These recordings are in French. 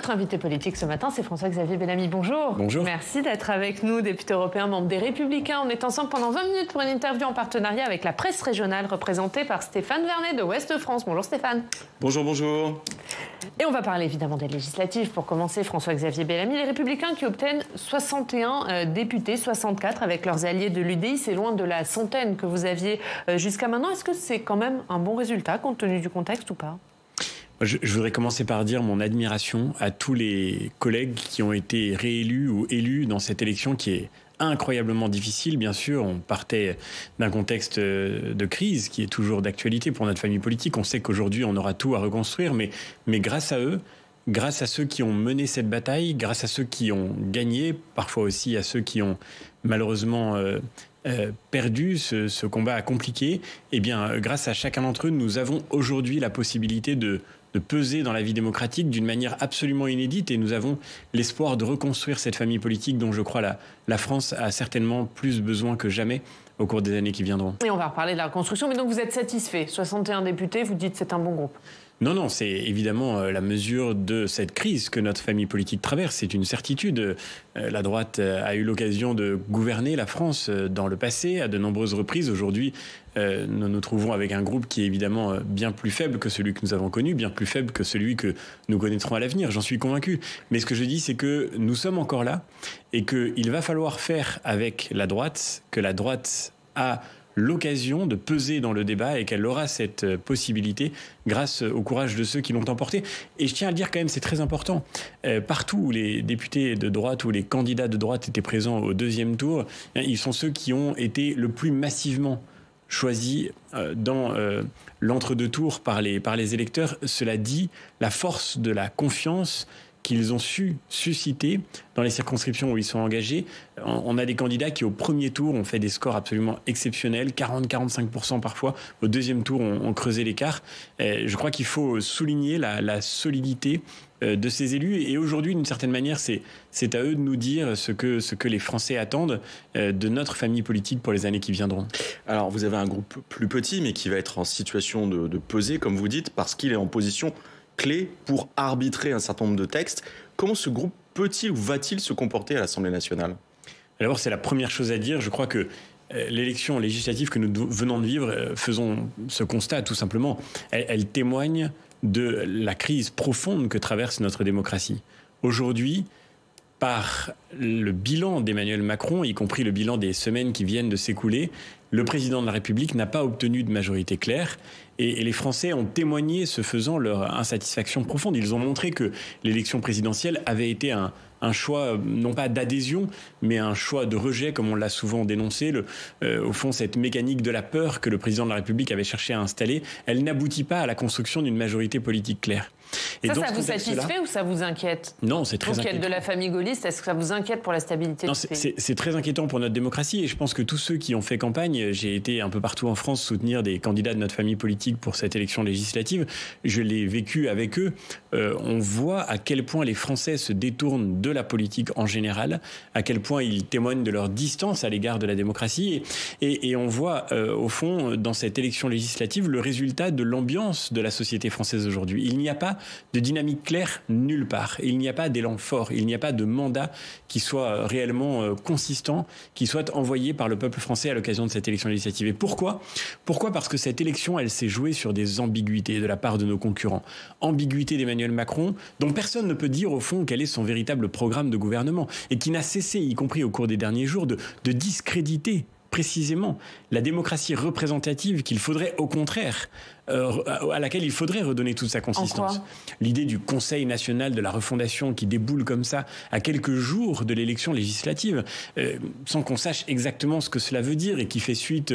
notre invité politique ce matin, c'est François-Xavier Bellamy. Bonjour. Bonjour. Merci d'être avec nous, député européen, membre des Républicains. On est ensemble pendant 20 minutes pour une interview en partenariat avec la presse régionale représentée par Stéphane Vernet de Ouest-France. Bonjour Stéphane. Bonjour, bonjour. Et on va parler évidemment des législatives. Pour commencer, François-Xavier Bellamy, les Républicains qui obtiennent 61 députés, 64 avec leurs alliés de l'UDI. C'est loin de la centaine que vous aviez jusqu'à maintenant. Est-ce que c'est quand même un bon résultat compte tenu du contexte ou pas ? Je voudrais commencer par dire mon admiration à tous les collègues qui ont été réélus ou élus dans cette élection qui est incroyablement difficile. Bien sûr, on partait d'un contexte de crise qui est toujours d'actualité pour notre famille politique. On sait qu'aujourd'hui, on aura tout à reconstruire, mais grâce à eux, grâce à ceux qui ont mené cette bataille, grâce à ceux qui ont gagné, parfois aussi à ceux qui ont malheureusement perdu ce combat compliqué, eh bien, grâce à chacun d'entre eux, nous avons aujourd'hui la possibilité de peser dans la vie démocratique d'une manière absolument inédite, et nous avons l'espoir de reconstruire cette famille politique dont je crois la France a certainement plus besoin que jamais au cours des années qui viendront. Et on va reparler de la reconstruction, mais donc vous êtes satisfait, 61 députés, vous dites c'est un bon groupe. Non, c'est évidemment la mesure de cette crise que notre famille politique traverse. C'est une certitude. La droite a eu l'occasion de gouverner la France dans le passé à de nombreuses reprises. Aujourd'hui, nous nous trouvons avec un groupe qui est évidemment bien plus faible que celui que nous avons connu, bien plus faible que celui que nous connaîtrons à l'avenir, j'en suis convaincu. Mais ce que je dis, c'est que nous sommes encore là et qu'il va falloir faire avec la droite, que la droite a l'occasion de peser dans le débat et qu'elle aura cette possibilité grâce au courage de ceux qui l'ont emporté. Et je tiens à le dire quand même, c'est très important. Partout où les députés de droite ou les candidats de droite étaient présents au deuxième tour, ils sont ceux qui ont été le plus massivement choisis dans l'entre-deux tours par les électeurs. Cela dit, la force de la confiance qu'ils ont su susciter dans les circonscriptions où ils sont engagés. On a des candidats qui, au premier tour, ont fait des scores absolument exceptionnels, 40-45% parfois. Au deuxième tour, ont creusé l'écart. Je crois qu'il faut souligner la solidité de ces élus. Et aujourd'hui, d'une certaine manière, c'est à eux de nous dire ce que les Français attendent de notre famille politique pour les années qui viendront. Alors, vous avez un groupe plus petit, mais qui va être en situation de peser, comme vous dites, parce qu'il est en position clé pour arbitrer un certain nombre de textes. Comment ce groupe peut-il ou va-t-il se comporter à l'Assemblée nationale ? D'abord, c'est la première chose à dire. Je crois que l'élection législative que nous venons de vivre, faisons ce constat tout simplement, elle témoigne de la crise profonde que traverse notre démocratie. Aujourd'hui, par le bilan d'Emmanuel Macron, y compris le bilan des semaines qui viennent de s'écouler, le président de la République n'a pas obtenu de majorité claire et les Français ont témoigné, ce faisant, leur insatisfaction profonde. Ils ont montré que l'élection présidentielle avait été un choix, non pas d'adhésion, mais un choix de rejet, comme on l'a souvent dénoncé. Au fond, cette mécanique de la peur que le président de la République avait cherché à installer, elle n'aboutit pas à la construction d'une majorité politique claire. Et ça vous satisfait ou ça vous inquiète ? Non, c'est très inquiétant. Vous qui êtes de la famille gaulliste, est-ce que ça vous inquiète pour la stabilité du pays ? C'est très inquiétant pour notre démocratie et je pense que tous ceux qui ont fait campagne, j'ai été un peu partout en France soutenir des candidats de notre famille politique pour cette élection législative, je l'ai vécu avec eux. On voit à quel point les Français se détournent de la politique en général, à quel point ils témoignent de leur distance à l'égard de la démocratie et on voit au fond dans cette élection législative le résultat de l'ambiance de la société française aujourd'hui. Il n'y a pas de dynamique claire nulle part. Il n'y a pas d'élan fort. Il n'y a pas de mandat qui soit réellement consistant, qui soit envoyé par le peuple français à l'occasion de cette élection législative. Et pourquoi ? Parce que cette élection, elle s'est jouée sur des ambiguïtés de la part de nos concurrents. Ambiguïté d'Emmanuel Macron, dont personne ne peut dire au fond quel est son véritable programme de gouvernement et qui n'a cessé, y compris au cours des derniers jours, de discréditer précisément la démocratie représentative qu'il faudrait au contraire à laquelle il faudrait redonner toute sa consistance. L'idée du Conseil national de la refondation qui déboule comme ça à quelques jours de l'élection législative, sans qu'on sache exactement ce que cela veut dire et qui fait suite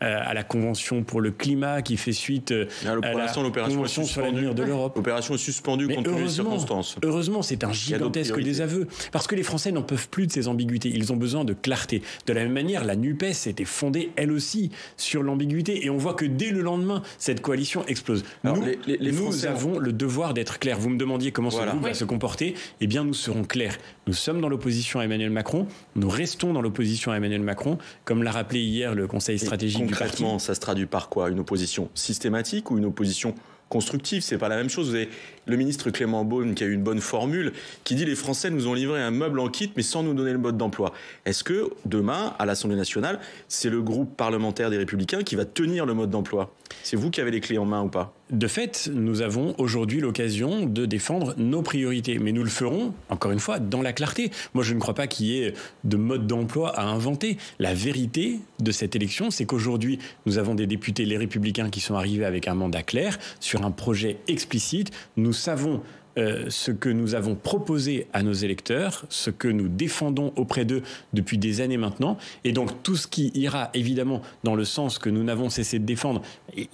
à la Convention pour le climat, qui fait suite à la Convention sur l'avenir de l'Europe. L'opération est suspendue compte tenu des circonstances. Heureusement, c'est un gigantesque désaveu. Parce que les Français n'en peuvent plus de ces ambiguïtés. Ils ont besoin de clarté. De la même manière, la NUPES était fondée, elle aussi, sur l'ambiguïté. Et on voit que dès le lendemain, cette coalition explose. Alors, nous avons le devoir d'être clairs. Vous me demandiez comment ce groupe va se comporter. Eh bien, nous serons clairs. Nous sommes dans l'opposition à Emmanuel Macron. Nous restons dans l'opposition à Emmanuel Macron, comme l'a rappelé hier le Conseil stratégique du parti. Concrètement, ça se traduit par quoi ? Une opposition systématique ou une opposition constructive, c'est pas la même chose. Vous avez le ministre Clément Beaune qui a eu une bonne formule, qui dit les Français nous ont livré un meuble en kit, mais sans nous donner le mode d'emploi. Est-ce que demain, à l'Assemblée nationale, c'est le groupe parlementaire des Républicains qui va tenir le mode d'emploi ? C'est vous qui avez les clés en main ou pas ? De fait, nous avons aujourd'hui l'occasion de défendre nos priorités. Mais nous le ferons, encore une fois, dans la clarté. Moi, je ne crois pas qu'il y ait de mode d'emploi à inventer. La vérité de cette élection, c'est qu'aujourd'hui, nous avons des députés, les Républicains, qui sont arrivés avec un mandat clair, sur un projet explicite. Nous savons ce que nous avons proposé à nos électeurs, ce que nous défendons auprès d'eux depuis des années maintenant. Et donc tout ce qui ira évidemment dans le sens que nous n'avons cessé de défendre,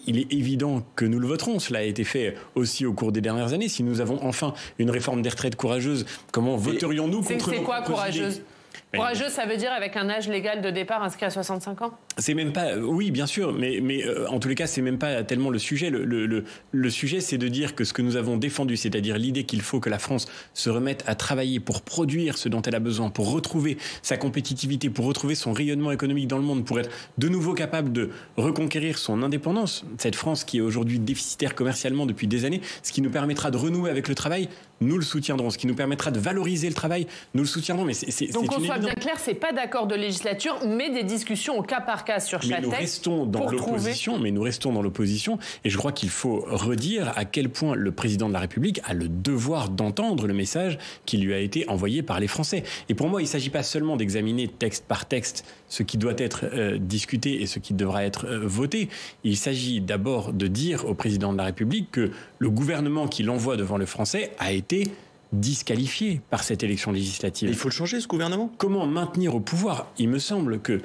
il est évident que nous le voterons. Cela a été fait aussi au cours des dernières années. Si nous avons enfin une réforme des retraites courageuse, comment voterions-nous contre C'est quoi courageuse idées ? Courageux, ça veut dire avec un âge légal de départ inscrit à 65 ans ? C'est même pas... Oui, bien sûr, mais en tous les cas, c'est même pas tellement le sujet. Le sujet, c'est de dire que ce que nous avons défendu, c'est-à-dire l'idée qu'il faut que la France se remette à travailler pour produire ce dont elle a besoin, pour retrouver sa compétitivité, pour retrouver son rayonnement économique dans le monde, pour être de nouveau capable de reconquérir son indépendance, cette France qui est aujourd'hui déficitaire commercialement depuis des années, ce qui nous permettra de renouer avec le travail, nous le soutiendrons. Ce qui nous permettra de valoriser le travail, nous le soutiendrons. Mais donc qu'on soit bien clair, c'est pas d'accord de législature, mais des discussions au cas par cas sur chaque texte. Mais nous restons dans l'opposition. Et je crois qu'il faut redire à quel point le président de la République a le devoir d'entendre le message qui lui a été envoyé par les Français. Et pour moi, il ne s'agit pas seulement d'examiner texte par texte ce qui doit être discuté et ce qui devra être voté. Il s'agit d'abord de dire au président de la République que le gouvernement qu'il envoie devant le Français a été disqualifié par cette élection législative. Et il faut le changer, ce gouvernement. Comment maintenir au pouvoir ? Il me semble que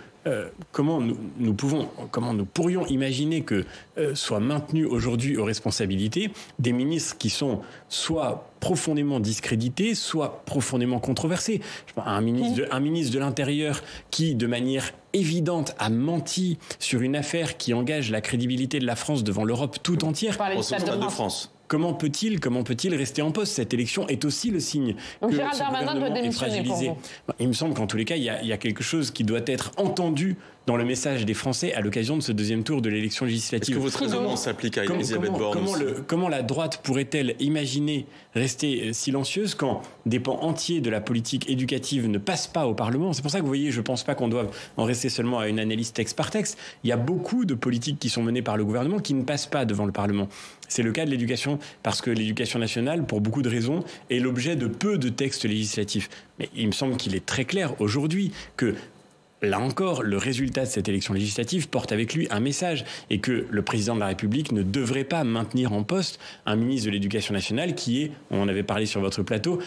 comment nous pourrions imaginer que soient maintenus aujourd'hui aux responsabilités des ministres qui sont soit profondément discrédités, soit profondément controversés. Je pense à un ministre de l'Intérieur qui, de manière évidente, a menti sur une affaire qui engage la crédibilité de la France devant l'Europe tout entière. Au Stade de France. Comment peut-il rester en poste ? Cette élection est aussi le signe donc que Gérald ce Darmanin doit gouvernement est fragilisé. Il me semble qu'en tous les cas, il y a quelque chose qui doit être entendu dans le message des Français à l'occasion de ce deuxième tour de l'élection législative. Est-ce que votre raisonnement s'applique à Elisabeth Borne aussi ? Comment la droite pourrait-elle imaginer rester silencieuse quand des pans entiers de la politique éducative ne passent pas au Parlement ? C'est pour ça que vous voyez, je ne pense pas qu'on doive en rester seulement à une analyse texte par texte. Il y a beaucoup de politiques qui sont menées par le gouvernement qui ne passent pas devant le Parlement. C'est le cas de l'éducation, parce que l'éducation nationale, pour beaucoup de raisons, est l'objet de peu de textes législatifs. Mais il me semble qu'il est très clair aujourd'hui que là encore, le résultat de cette élection législative porte avec lui un message et que le président de la République ne devrait pas maintenir en poste un ministre de l'Éducation nationale qui est, on en avait parlé sur votre plateau,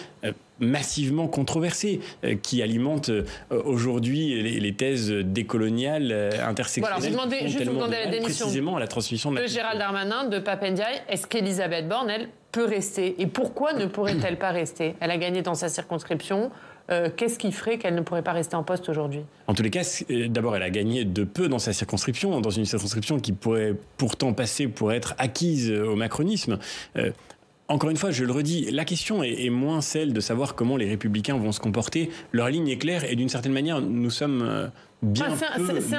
massivement controversé, qui alimente aujourd'hui les thèses décoloniales, intersectionnelles. Voilà, vous demandez la démission précisément à la transmission de Gérald Darmanin, de Pape Ndiaye. Est-ce qu'Elisabeth Borne, elle, peut rester ? Et pourquoi ne pourrait-elle pas rester ? Elle a gagné dans sa circonscription. Qu'est-ce qui ferait qu'elle ne pourrait pas rester en poste aujourd'hui ? En tous les cas, d'abord, elle a gagné de peu dans sa circonscription, dans une circonscription qui pourrait pourtant passer pour être acquise au macronisme. Encore une fois, je le redis, la question est moins celle de savoir comment les Républicains vont se comporter. Leur ligne est claire et d'une certaine manière, nous sommes bien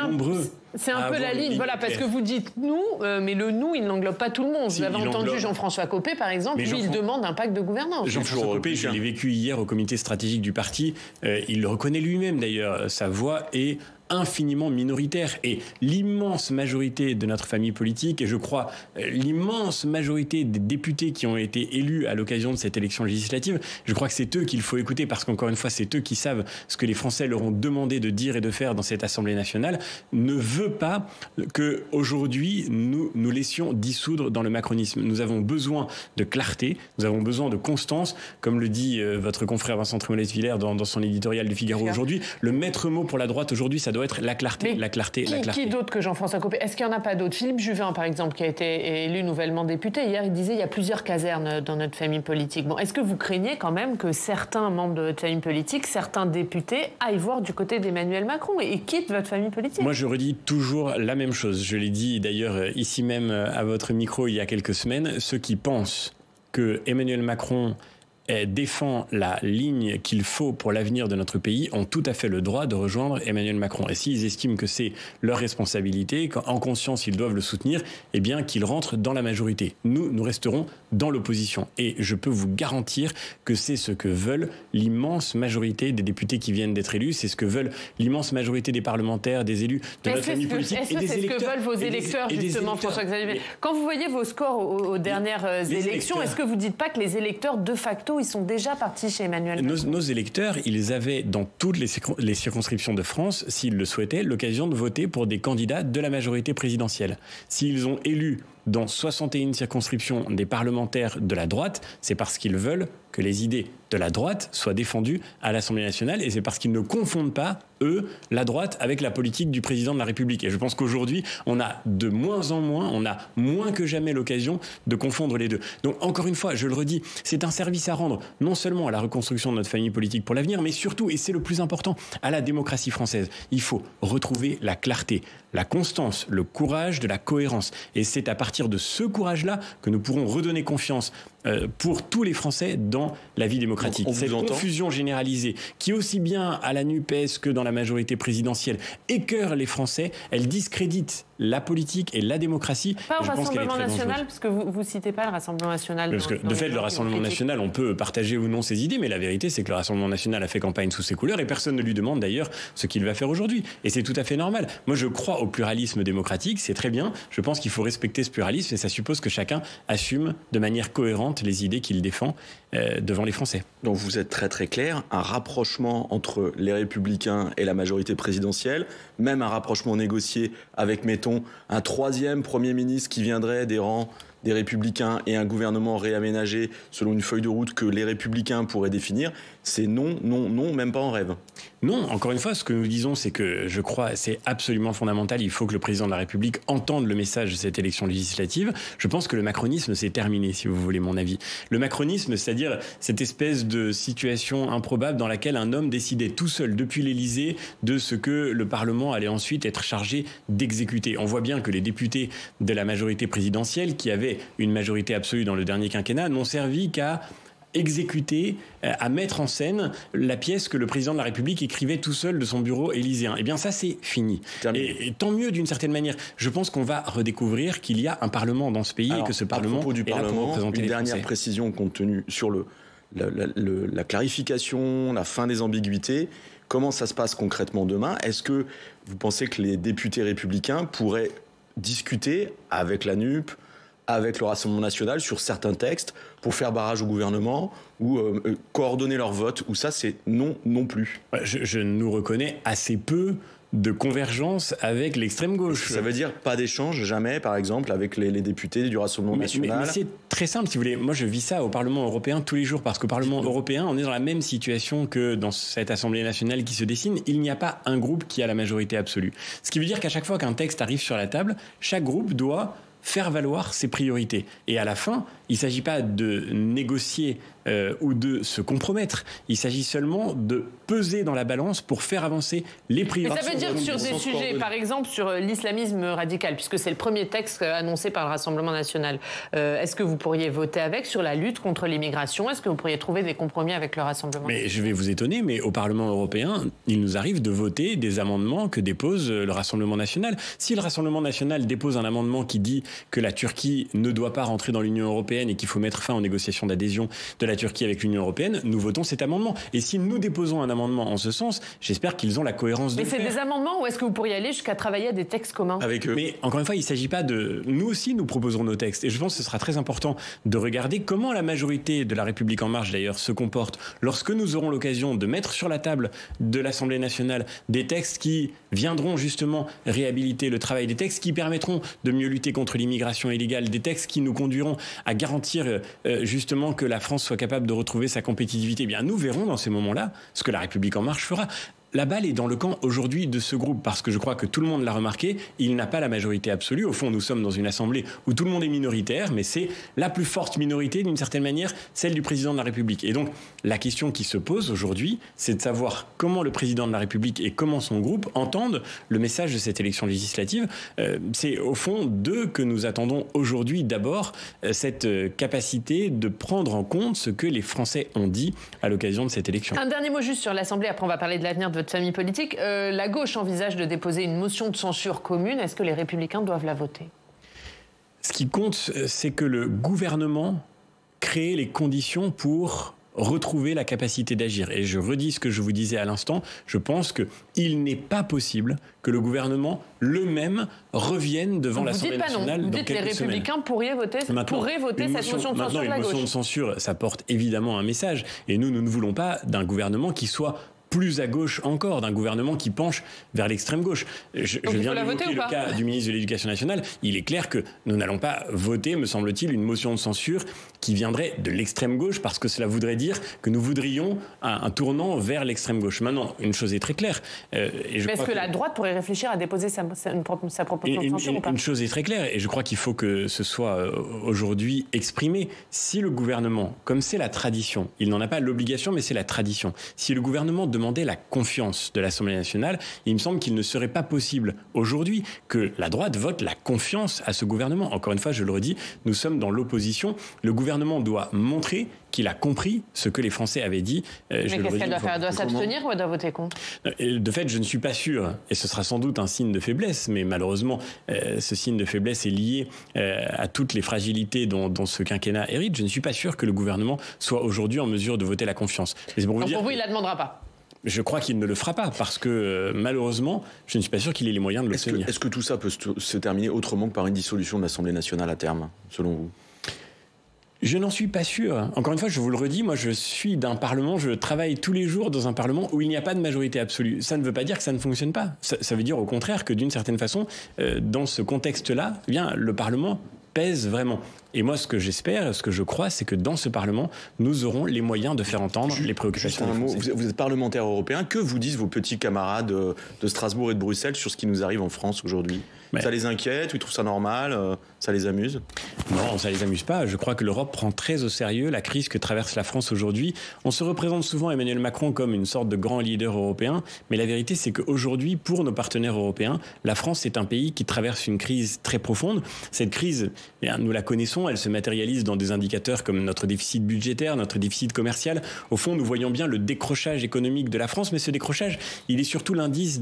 nombreux. C'est un peu la ligne, voilà, parce que vous dites nous, mais le nous, il n'englobe pas tout le monde. Vous avez entendu Jean-François Copé, par exemple, lui, il demande un pacte de gouvernance. Jean-François Copé, je l'ai vécu hier au comité stratégique du parti, il le reconnaît lui-même d'ailleurs, sa voix est infiniment minoritaire et l'immense majorité de notre famille politique et je crois l'immense majorité des députés qui ont été élus à l'occasion de cette élection législative, je crois que c'est eux qu'il faut écouter parce qu'encore une fois c'est eux qui savent ce que les Français leur ont demandé de dire et de faire dans cette Assemblée nationale, ne veut pas que aujourd'hui nous laissions dissoudre dans le macronisme. Nous avons besoin de clarté, nous avons besoin de constance, comme le dit votre confrère Vincent Trémollet-Villers dans son éditorial du Figaro aujourd'hui. Le maître mot pour la droite aujourd'hui, ça doit être la clarté, la clarté. Qui d'autre que Jean-François Copé ? Est-ce qu'il n'y en a pas d'autres ? Philippe Juvin, par exemple, qui a été élu nouvellement député, hier, il disait il y a plusieurs casernes dans notre famille politique. Bon, est-ce que vous craignez quand même que certains membres de votre famille politique, certains députés, aillent voir du côté d'Emmanuel Macron et quittent votre famille politique ? Moi, je redis toujours la même chose. Je l'ai dit d'ailleurs ici même à votre micro il y a quelques semaines. Ceux qui pensent que Emmanuel Macron défend la ligne qu'il faut pour l'avenir de notre pays ont tout à fait le droit de rejoindre Emmanuel Macron. Et s'ils estiment que c'est leur responsabilité, qu'en conscience ils doivent le soutenir, eh bien qu'ils rentrent dans la majorité. Nous resterons dans l'opposition. Et je peux vous garantir que c'est ce que veulent l'immense majorité des députés qui viennent d'être élus, c'est ce que veulent l'immense majorité des parlementaires, des élus de notre famille politique et des électeurs. Est-ce que c'est ce que veulent vos électeurs, justement, François-Xavier? Quand vous voyez vos scores aux dernières élections, est-ce que vous ne dites pas que les électeurs, de facto, ils sont déjà partis chez Emmanuel Macron? Nos électeurs, ils avaient dans toutes les circonscriptions de France, s'ils le souhaitaient, l'occasion de voter pour des candidats de la majorité présidentielle. S'ils ont élu dans 61 circonscriptions des parlementaires de la droite, c'est parce qu'ils veulent que les idées de la droite soient défendues à l'Assemblée nationale, et c'est parce qu'ils ne confondent pas, eux, la droite avec la politique du président de la République. Et je pense qu'aujourd'hui, on a de moins en moins, on a moins que jamais l'occasion de confondre les deux. Donc, encore une fois, je le redis, c'est un service à rendre non seulement à la reconstruction de notre famille politique pour l'avenir, mais surtout, et c'est le plus important, à la démocratie française. Il faut retrouver la clarté, la constance, le courage de la cohérence. Et c'est à partir de ce courage-là que nous pourrons redonner confiance pour tous les Français dans la vie démocratique. Cette confusion généralisée qui, aussi bien à la NUPES que dans la majorité présidentielle, écœure les Français, elle discrédite la politique et la démocratie. Pas au Rassemblement national, parce que vous ne citez pas le Rassemblement national. Parce que, de fait, le Rassemblement national, on peut partager ou non ses idées, mais la vérité, c'est que le Rassemblement national a fait campagne sous ses couleurs et personne ne lui demande d'ailleurs ce qu'il va faire aujourd'hui. Et c'est tout à fait normal. Moi, je crois au pluralisme démocratique, c'est très bien. Je pense qu'il faut respecter ce pluralisme et ça suppose que chacun assume de manière cohérente les idées qu'il défend devant les Français. Donc vous êtes très très clair, un rapprochement entre les Républicains et la majorité présidentielle, même un rapprochement négocié avec, mettons, un troisième Premier ministre qui viendrait des rangs des Républicains et un gouvernement réaménagé selon une feuille de route que les Républicains pourraient définir, c'est non, non, non, même pas en rêve. Non, encore une fois, ce que nous disons, c'est que je crois c'est absolument fondamental. Il faut que le président de la République entende le message de cette élection législative. Je pense que le macronisme, c'est terminé, si vous voulez mon avis. Le macronisme, c'est-à-dire cette espèce de situation improbable dans laquelle un homme décidait tout seul depuis l'Élysée de ce que le Parlement allait ensuite être chargé d'exécuter. On voit bien que les députés de la majorité présidentielle, qui avaient une majorité absolue dans le dernier quinquennat, n'ont servi qu'à exécuter, à mettre en scène la pièce que le président de la République écrivait tout seul de son bureau élyséen. Eh bien ça, c'est fini. Et tant mieux d'une certaine manière. Je pense qu'on va redécouvrir qu'il y a un Parlement dans ce pays. Alors, et que ce Parlement est là pour représenter les Français. Une dernière précision compte tenu sur la clarification, la fin des ambiguïtés. Comment ça se passe concrètement demain? Est-ce que vous pensez que les députés républicains pourraient discuter avec la NUP, avec le Rassemblement national sur certains textes pour faire barrage au gouvernement ou coordonner leur vote, ou ça c'est non non plus? Je nous reconnais assez peu de convergence avec l'extrême gauche. Ça veut dire pas d'échange jamais, par exemple, avec les députés du Rassemblement national? Mais c'est très simple, si vous voulez. Moi, je vis ça au Parlement européen tous les jours, parce qu'au Parlement européen, on est dans la même situation que dans cette Assemblée nationale qui se dessine. Il n'y a pas un groupe qui a la majorité absolue. Ce qui veut dire qu'à chaque fois qu'un texte arrive sur la table, chaque groupe doit faire valoir ses priorités. Et à la fin, il ne s'agit pas de négocier ou de se compromettre. Il s'agit seulement de peser dans la balance pour faire avancer les priorités. Mais ça veut dire que sur des sujets, par exemple sur l'islamisme radical, puisque c'est le premier texte annoncé par le Rassemblement national, est-ce que vous pourriez voter avec sur la lutte contre l'immigration? Est-ce que vous pourriez trouver des compromis avec le Rassemblement national? Mais je vais vous étonner, mais au Parlement européen, il nous arrive de voter des amendements que dépose le Rassemblement national. Si le Rassemblement national dépose un amendement qui dit que la Turquie ne doit pas rentrer dans l'Union européenne et qu'il faut mettre fin aux négociations d'adhésion de la Turquie avec l'Union européenne, nous votons cet amendement. Et si nous déposons un amendement en ce sens, j'espère qu'ils ont la cohérence de le faire. Mais c'est des amendements, ou est-ce que vous pourriez aller jusqu'à travailler à des textes communs avec eux? Mais encore une fois, il ne s'agit pas de... Nous aussi, nous proposerons nos textes. Et je pense que ce sera très important de regarder comment la majorité de la République En Marche, d'ailleurs, se comporte lorsque nous aurons l'occasion de mettre sur la table de l'Assemblée nationale des textes qui viendront justement réhabiliter le travail, des textes qui permettront de mieux lutter contre l'immigration illégale, des textes qui nous conduiront à garantir justement que la France soit capable de retrouver sa compétitivité. Eh bien, nous verrons dans ces moments-là ce que la République En Marche fera. la balle est dans le camp aujourd'hui de ce groupe, parce que je crois que tout le monde l'a remarqué, il n'a pas la majorité absolue. Au fond, nous sommes dans une assemblée où tout le monde est minoritaire, mais c'est la plus forte minorité, d'une certaine manière, celle du président de la République. Et donc, la question qui se pose aujourd'hui, c'est de savoir comment le président de la République et comment son groupe entendent le message de cette élection législative. C'est au fond d'eux que nous attendons aujourd'hui d'abord cette capacité de prendre en compte ce que les Français ont dit à l'occasion de cette élection. Un dernier mot juste sur l'Assemblée, après on va parler de l'avenir de votre famille politique. La gauche envisage de déposer une motion de censure commune. Est-ce que les Républicains doivent la voter ? Ce qui compte, c'est que le gouvernement crée les conditions pour retrouver la capacité d'agir. Et je redis ce que je vous disais à l'instant, je pense qu'il n'est pas possible que le gouvernement lui-même revienne devant l'Assemblée nationale dans quelques semaines. Vous dites que les Républicains pourraient voter cette motion de censure de la gauche. Une motion de censure, ça porte évidemment un message. Et nous ne voulons pas d'un gouvernement qui soit plus à gauche encore, d'un gouvernement qui penche vers l'extrême gauche. Je viens d'évoquer le cas du ministre de l'Éducation nationale. Il est clair que nous n'allons pas voter, me semble-t-il, une motion de censure qui viendrait de l'extrême gauche, parce que cela voudrait dire que nous voudrions un tournant vers l'extrême gauche. Maintenant, une chose est très claire. Est-ce que la droite pourrait réfléchir à déposer sa propre motion de censure ou pas ? Une chose est très claire, et je crois qu'il faut que ce soit aujourd'hui exprimé. Si le gouvernement, comme c'est la tradition, il n'en a pas l'obligation, mais c'est la tradition, si le gouvernement demandait la confiance de l'Assemblée nationale, il me semble qu'il ne serait pas possible aujourd'hui que la droite vote la confiance à ce gouvernement. Encore une fois, je le redis, nous sommes dans l'opposition. Le gouvernement doit montrer qu'il a compris ce que les Français avaient dit. Mais qu'est-ce qu'elle doit faire ? Elle doit s'abstenir ou elle doit voter contre ? De fait, je ne suis pas sûr, et ce sera sans doute un signe de faiblesse, mais malheureusement, ce signe de faiblesse est lié à toutes les fragilités dont ce quinquennat hérite. Je ne suis pas sûr que le gouvernement soit aujourd'hui en mesure de voter la confiance. Mais pour vous, il ne la demandera pas ? Je crois qu'il ne le fera pas, parce que malheureusement, je ne suis pas sûr qu'il ait les moyens de l'obtenir. Est-ce que tout ça peut se terminer autrement que par une dissolution de l'Assemblée nationale à terme, selon vous ? Je n'en suis pas sûr. Encore une fois, je vous le redis, moi je suis d'un Parlement, je travaille tous les jours dans un Parlement où il n'y a pas de majorité absolue. Ça ne veut pas dire que ça ne fonctionne pas. Ça veut dire au contraire que d'une certaine façon, dans ce contexte-là, eh bien, le Parlement pèse vraiment. Et moi, ce que j'espère, ce que je crois, c'est que dans ce Parlement, nous aurons les moyens de faire entendre les préoccupations des Français. Vous êtes parlementaire européen. Que vous disent vos petits camarades de Strasbourg et de Bruxelles sur ce qui nous arrive en France aujourd'hui ? Ça les inquiète ou ils trouvent ça normal ? Ça les amuse ? Non, ça les amuse pas. Je crois que l'Europe prend très au sérieux la crise que traverse la France aujourd'hui. On se représente souvent Emmanuel Macron comme une sorte de grand leader européen, mais la vérité, c'est qu'aujourd'hui, pour nos partenaires européens, la France est un pays qui traverse une crise très profonde. Cette crise, nous la connaissons, elle se matérialise dans des indicateurs comme notre déficit budgétaire, notre déficit commercial. Au fond, nous voyons bien le décrochage économique de la France, mais ce décrochage, il est surtout l'indice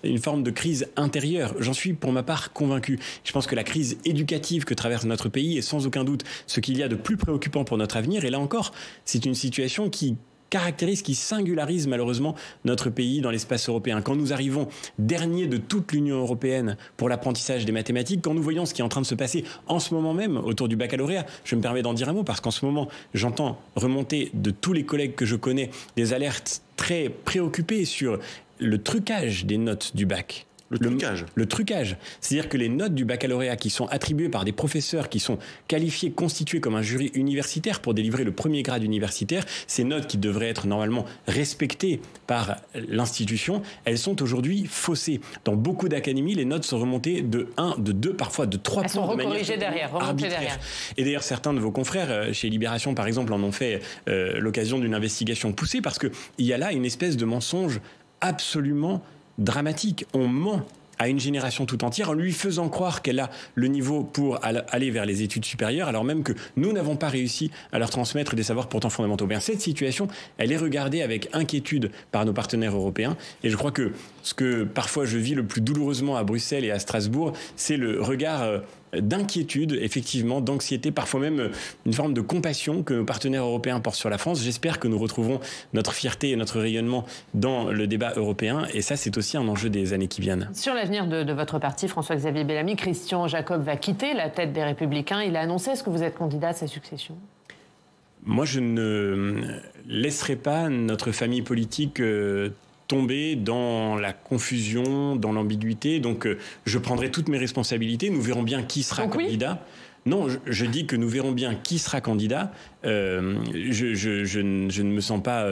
d'une forme de crise intérieure. J'en suis pour ma part convaincu. Je pense que la crise éducative que traverse notre pays est sans aucun doute ce qu'il y a de plus préoccupant pour notre avenir. Et là encore, c'est une situation qui caractérise, qui singularise malheureusement notre pays dans l'espace européen. Quand nous arrivons dernier de toute l'Union européenne pour l'apprentissage des mathématiques, quand nous voyons ce qui est en train de se passer en ce moment même autour du baccalauréat, je me permets d'en dire un mot parce qu'en ce moment, j'entends remonter de tous les collègues que je connais des alertes très préoccupées sur le trucage des notes du bac. Le trucage. C'est-à-dire que les notes du baccalauréat qui sont attribuées par des professeurs qui sont qualifiés, constitués comme un jury universitaire pour délivrer le premier grade universitaire, ces notes qui devraient être normalement respectées par l'institution, elles sont aujourd'hui faussées. Dans beaucoup d'académies, les notes sont remontées de 1, de 2, parfois de 3 points. Elles sont recorrigées derrière, remontées derrière. Et d'ailleurs, certains de vos confrères chez Libération, par exemple, en ont fait l'occasion d'une investigation poussée parce qu'il y a là une espèce de mensonge absolument dramatique. On ment à une génération tout entière en lui faisant croire qu'elle a le niveau pour aller vers les études supérieures, alors même que nous n'avons pas réussi à leur transmettre des savoirs pourtant fondamentaux. Bien, cette situation, elle est regardée avec inquiétude par nos partenaires européens, et je crois que ce que parfois je vis le plus douloureusement à Bruxelles et à Strasbourg, c'est le regard d'inquiétude, effectivement, d'anxiété, parfois même une forme de compassion que nos partenaires européens portent sur la France. J'espère que nous retrouverons notre fierté et notre rayonnement dans le débat européen, et ça, c'est aussi un enjeu des années qui viennent. Sur l'avenir de votre parti, François-Xavier Bellamy, Christian Jacob va quitter la tête des Républicains. Il a annoncé, est-ce que vous êtes candidat à sa succession ? Moi, je ne laisserai pas notre famille politique tomber dans la confusion, dans l'ambiguïté. Donc, je prendrai toutes mes responsabilités. Nous verrons bien qui sera candidat. Non, je dis que nous verrons bien qui sera candidat. Je ne me sens pas,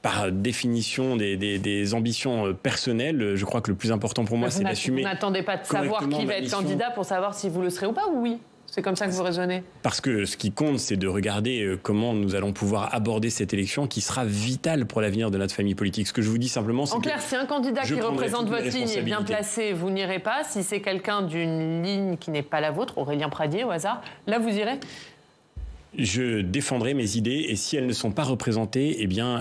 par définition, des ambitions personnelles. Je crois que le plus important pour moi, c'est d'assumer. Vous n'attendez pas de savoir qui va être candidat pour savoir si vous le serez ou pas, ou oui? C'est comme ça que vous raisonnez? Parce que ce qui compte, c'est de regarder comment nous allons pouvoir aborder cette élection qui sera vitale pour l'avenir de notre famille politique. Ce que je vous dis simplement, c'est en clair, si un candidat qui représente votre ligne est bien placé, vous n'irez pas. Si c'est quelqu'un d'une ligne qui n'est pas la vôtre, Aurélien Pradié au hasard, là vous irez? Je défendrai mes idées et si elles ne sont pas représentées, eh bien,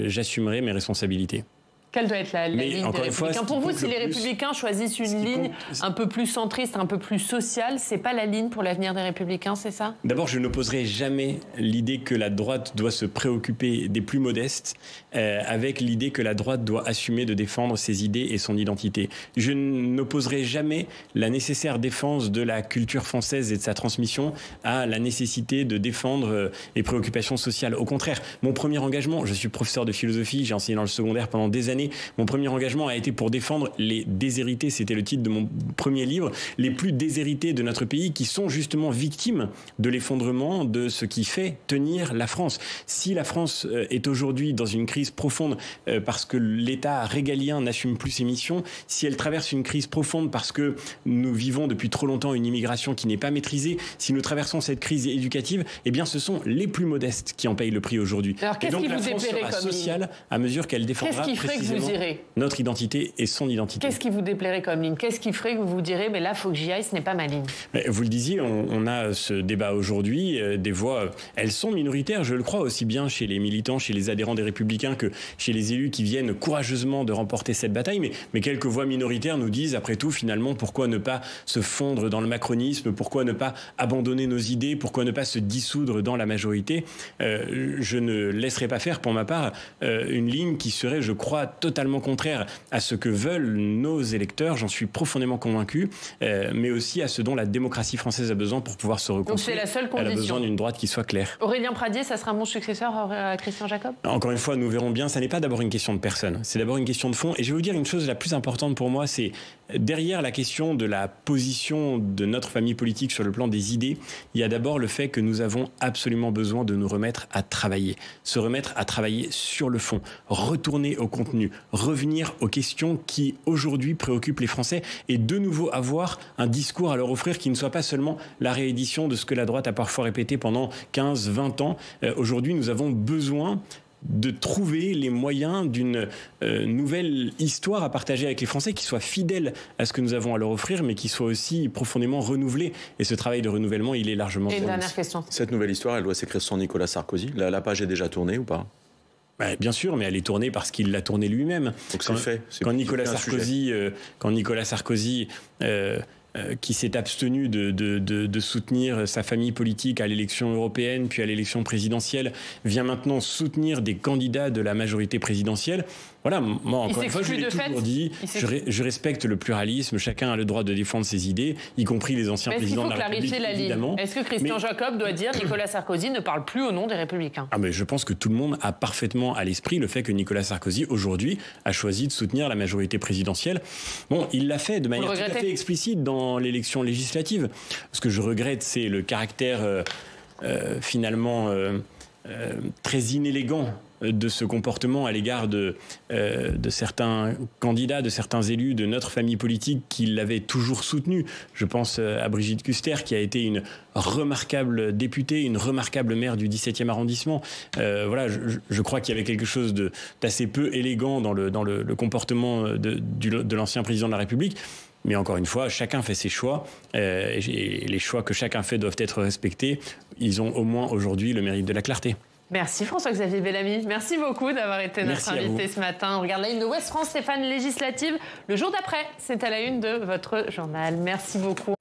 j'assumerai mes responsabilités. Quelle doit être la ligne des Républicains? Pour vous, si les Républicains choisissent une ligne un peu plus centriste, un peu plus sociale, c'est pas la ligne pour l'avenir des Républicains, c'est ça? D'abord, je n'opposerai jamais l'idée que la droite doit se préoccuper des plus modestes avec l'idée que la droite doit assumer de défendre ses idées et son identité. Je n'opposerai jamais la nécessaire défense de la culture française et de sa transmission à la nécessité de défendre les préoccupations sociales. Au contraire, mon premier engagement, je suis professeur de philosophie, j'ai enseigné dans le secondaire pendant des années. Mon premier engagement a été pour défendre les déshérités, c'était le titre de mon premier livre, les plus déshérités de notre pays qui sont justement victimes de l'effondrement de ce qui fait tenir la France. Si la France est aujourd'hui dans une crise profonde parce que l'État régalien n'assume plus ses missions, si elle traverse une crise profonde parce que nous vivons depuis trop longtemps une immigration qui n'est pas maîtrisée, si nous traversons cette crise éducative, eh bien ce sont les plus modestes qui en payent le prix aujourd'hui. Alors qu'est-ce qui vous déplairait comme sociale à mesure qu'elle défendra précisément notre identité et son identité. Qu'est-ce qui vous déplairait comme ligne? Qu'est-ce qui ferait que vous vous direz mais là, il faut que j'y aille, ce n'est pas ma ligne? Mais vous le disiez, on a ce débat aujourd'hui. Des voix, elles sont minoritaires, je le crois, aussi bien chez les militants, chez les adhérents des Républicains que chez les élus qui viennent courageusement de remporter cette bataille. Mais quelques voix minoritaires nous disent, après tout, finalement, pourquoi ne pas se fondre dans le macronisme? Pourquoi ne pas abandonner nos idées? Pourquoi ne pas se dissoudre dans la majorité? Je ne laisserai pas faire, pour ma part, une ligne qui serait, je crois, totalement contraire à ce que veulent nos électeurs, j'en suis profondément convaincu, mais aussi à ce dont la démocratie française a besoin pour pouvoir se reconstruire. Donc c'est la seule condition. Elle a besoin d'une droite qui soit claire. Aurélien Pradié, ça sera mon successeur à Christian Jacob? Encore une fois, nous verrons bien, ça n'est pas d'abord une question de personne, c'est d'abord une question de fond. Et je vais vous dire une chose, la plus importante pour moi, c'est derrière la question de la position de notre famille politique sur le plan des idées, il y a d'abord le fait que nous avons absolument besoin de nous remettre à travailler. Se remettre à travailler sur le fond, retourner au contenu, revenir aux questions qui aujourd'hui préoccupent les Français et de nouveau avoir un discours à leur offrir qui ne soit pas seulement la réédition de ce que la droite a parfois répété pendant 15, 20 ans. Aujourd'hui, nous avons besoin de trouver les moyens d'une nouvelle histoire à partager avec les Français qui soit fidèle à ce que nous avons à leur offrir, mais qui soit aussi profondément renouvelée. Et ce travail de renouvellement, il est largement... Et une dernière question. Cette nouvelle histoire, elle doit s'écrire sans Nicolas Sarkozy. La page est déjà tournée ou pas? Bien sûr, mais elle est tournée parce qu'il l'a tournée lui-même. Donc c'est fait. Quand Nicolas Sarkozy qui s'est abstenu de soutenir sa famille politique à l'élection européenne, puis à l'élection présidentielle, vient maintenant soutenir des candidats de la majorité présidentielle. Voilà, moi, encore une fois, je l'ai toujours dit, je respecte le pluralisme, chacun a le droit de défendre ses idées, y compris les anciens présidents de la République, évidemment. Est-ce que Christian Jacob doit dire Nicolas Sarkozy ne parle plus au nom des Républicains? Mais je pense que tout le monde a parfaitement à l'esprit le fait que Nicolas Sarkozy, aujourd'hui, a choisi de soutenir la majorité présidentielle. Bon, il l'a fait de manière tout à fait explicite dans l'élection législative. Ce que je regrette, c'est le caractère finalement très inélégant de ce comportement à l'égard de certains candidats, de certains élus de notre famille politique qui l'avaient toujours soutenu. Je pense à Brigitte Kuster, qui a été une remarquable députée, une remarquable maire du 17e arrondissement. Voilà, je crois qu'il y avait quelque chose d'assez peu élégant dans le comportement de l'ancien président de la République. Mais encore une fois, chacun fait ses choix et les choix que chacun fait doivent être respectés. Ils ont au moins aujourd'hui le mérite de la clarté. Merci François-Xavier Bellamy. Merci beaucoup d'avoir été notre invité ce matin. On regarde la une de Ouest France, Stéphane, législative. Le jour d'après, c'est à la une de votre journal. Merci beaucoup.